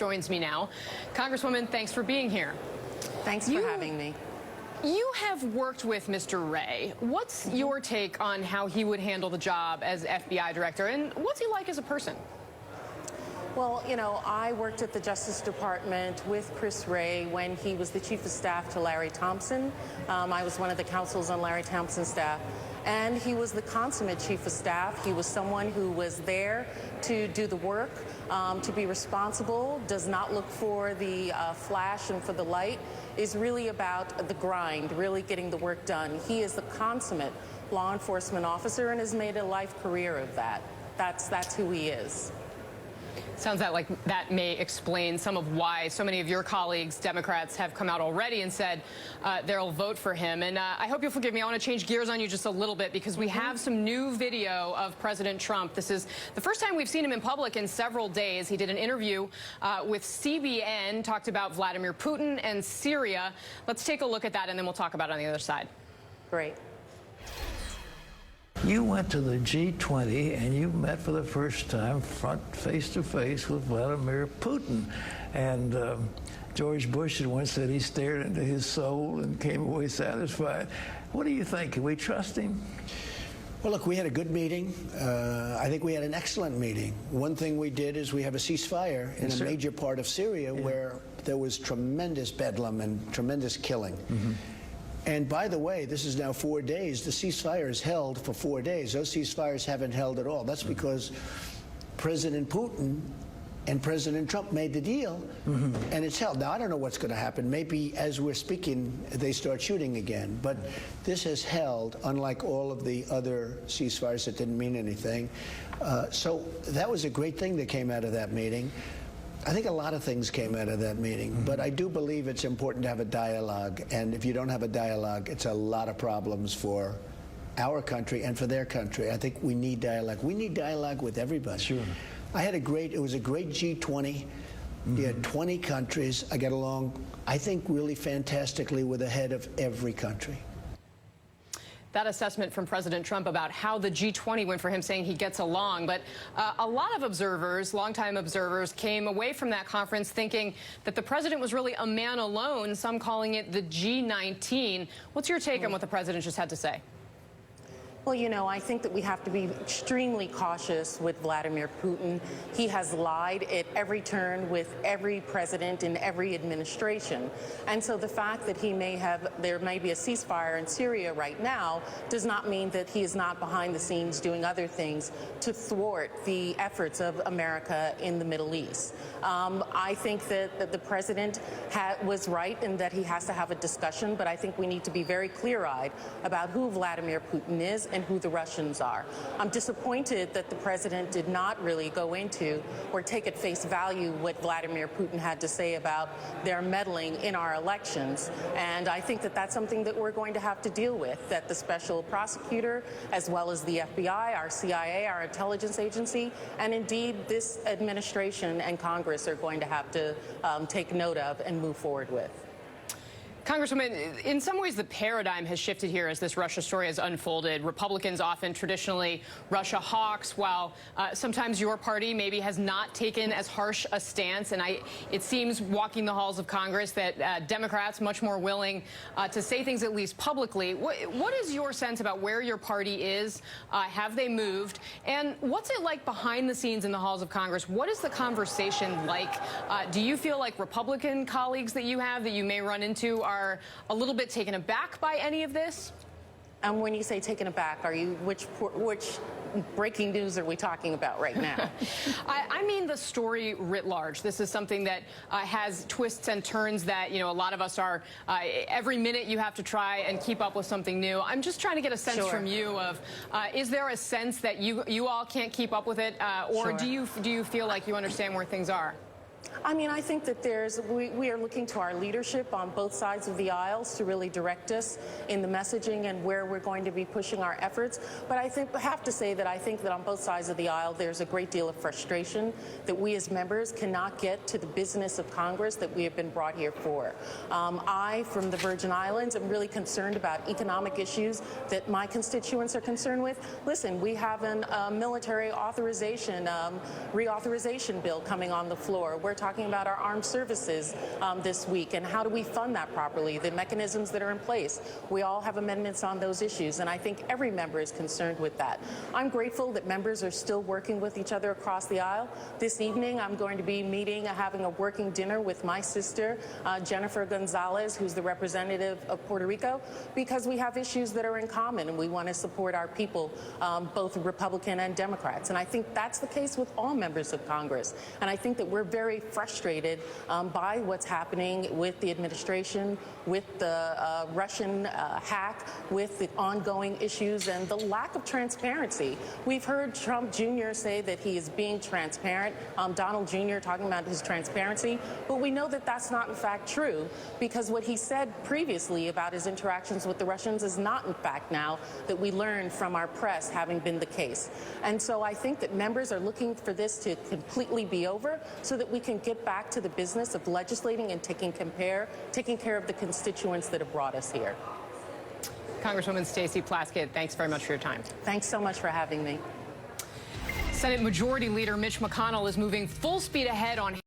joins me now. Congresswoman, thanks for being here. Thanks for having me. You have worked with Mr. Wray. What's your take on how he would handle the job as FBI director, and what's he like as a person? Well, you know, I worked at the Justice Department with Chris Wray when he was the Chief of Staff to Larry Thompson. I was one of the counsels on Larry Thompson's staff. And he was the consummate Chief of Staff. He was someone who was there to do the work, to be responsible, does not look for the flash and for the light, is really about the grind, really getting the work done. He is the consummate law enforcement officer and has made a life career of that. That's who he is. Sounds like that may explain some of why so many of your colleagues, Democrats, have come out already and said they'll vote for him. And I hope you'll forgive me. I want to change gears on you just a little bit because we have some new video of President Trump. This is the first time we've seen him in public in several days. He did an interview with CBN, talked about Vladimir Putin and Syria. Let's take a look at that, and then we'll talk about it on the other side. Great. You went to the G20 and you met for the first time face to face with Vladimir Putin. And George Bush had once said he stared into his soul and came away satisfied. What do you think? Can we trust him? Well, look, we had a good meeting. I think we had an excellent meeting. One thing we did is we have a ceasefire in a major part of Syria where there was tremendous bedlam and tremendous killing. And by the way, this is now 4 days. The ceasefire is held for 4 days. Those ceasefires haven't held at all. That's because President Putin and President Trump made the deal, and it's held. Now, I don't know what's going to happen. Maybe as we're speaking, they start shooting again. But this has held, unlike all of the other ceasefires that didn't mean anything. So that was a great thing that came out of that meeting. I think a lot of things came out of that meeting, but I do believe it's important to have a dialogue. And if you don't have a dialogue, it's a lot of problems for our country and for their country. I think we need dialogue. We need dialogue with everybody. Sure. It was a great G20. You had 20 countries. I got along, I think, really fantastically with the head of every country. That assessment from President Trump about how the G20 went for him, saying he gets along. But a lot of observers, longtime observers, came away from that conference thinking that the president was really a man alone, some calling it the G19. What's your take on what the president just had to say? Well, you know, I think that we have to be extremely cautious with Vladimir Putin. He has lied at every turn with every president in every administration. And so the fact that there may be a ceasefire in Syria right now does not mean that he is not behind the scenes doing other things to thwart the efforts of America in the Middle East. I think that the president was right in that he has to have a discussion, but I think we need to be very clear-eyed about who Vladimir Putin is and who the Russians are. I'm disappointed that the president did not really go into or take at face value what Vladimir Putin had to say about their meddling in our elections. And I think that that's something that we're going to have to deal with, that the special prosecutor, as well as the FBI, our CIA, our intelligence agency, and indeed this administration and Congress are going to have to take note of and move forward with. Congresswoman, in some ways the paradigm has shifted here as this Russia story has unfolded. Republicans often traditionally Russia hawks, while sometimes your party maybe has not taken as harsh a stance. And it seems walking the halls of Congress that Democrats much more willing to say things at least publicly. What is your sense about where your party is? Have they moved? And what's it like behind the scenes in the halls of Congress? What is the conversation like? Do you feel like Republican colleagues that you have that you may run into are a little bit taken aback by any of this? And when you say taken aback, are you which breaking news are we talking about right now? I mean the story writ large. This is something that has twists and turns that, you know, a lot of us are, every minute you have to try and keep up with something new. I'm just trying to get a sense from you of, is there a sense that you all can't keep up with it, or do you feel like you understand where things are? I mean, I think that we are looking to our leadership on both sides of the aisles to really direct us in the messaging and where we're going to be pushing our efforts. But I have to say that I think that on both sides of the aisle, there's a great deal of frustration that we as members cannot get to the business of Congress that we have been brought here for. I, from the Virgin Islands, am really concerned about economic issues that my constituents are concerned with. Listen, we have a military authorization, reauthorization bill coming on the floor. We're we're talking about our armed services this week, and how do we fund that properly, the mechanisms that are in place. We all have amendments on those issues, and I think every member is concerned with that. I'm grateful that members are still working with each other across the aisle. This evening, I'm going to be having a working dinner with my sister, Jennifer Gonzalez, who's the representative of Puerto Rico, because we have issues that are in common, and we want to support our people, both Republican and Democrats. And I think that's the case with all members of Congress. And I think that we're very frustrated by what's happening with the administration, with the Russian hack, with the ongoing issues and the lack of transparency. We've heard Trump Jr. say that he is being transparent, Donald Jr. talking about his transparency, but we know that that's not in fact true, because what he said previously about his interactions with the Russians is not in fact now that we learned from our press having been the case. And so I think that members are looking for this to completely be over so that we can get back to the business of legislating and taking care of the constituents that have brought us here. Congresswoman Stacey Plaskett, thanks very much for your time. Thanks so much for having me. Senate Majority Leader Mitch McConnell is moving full speed ahead on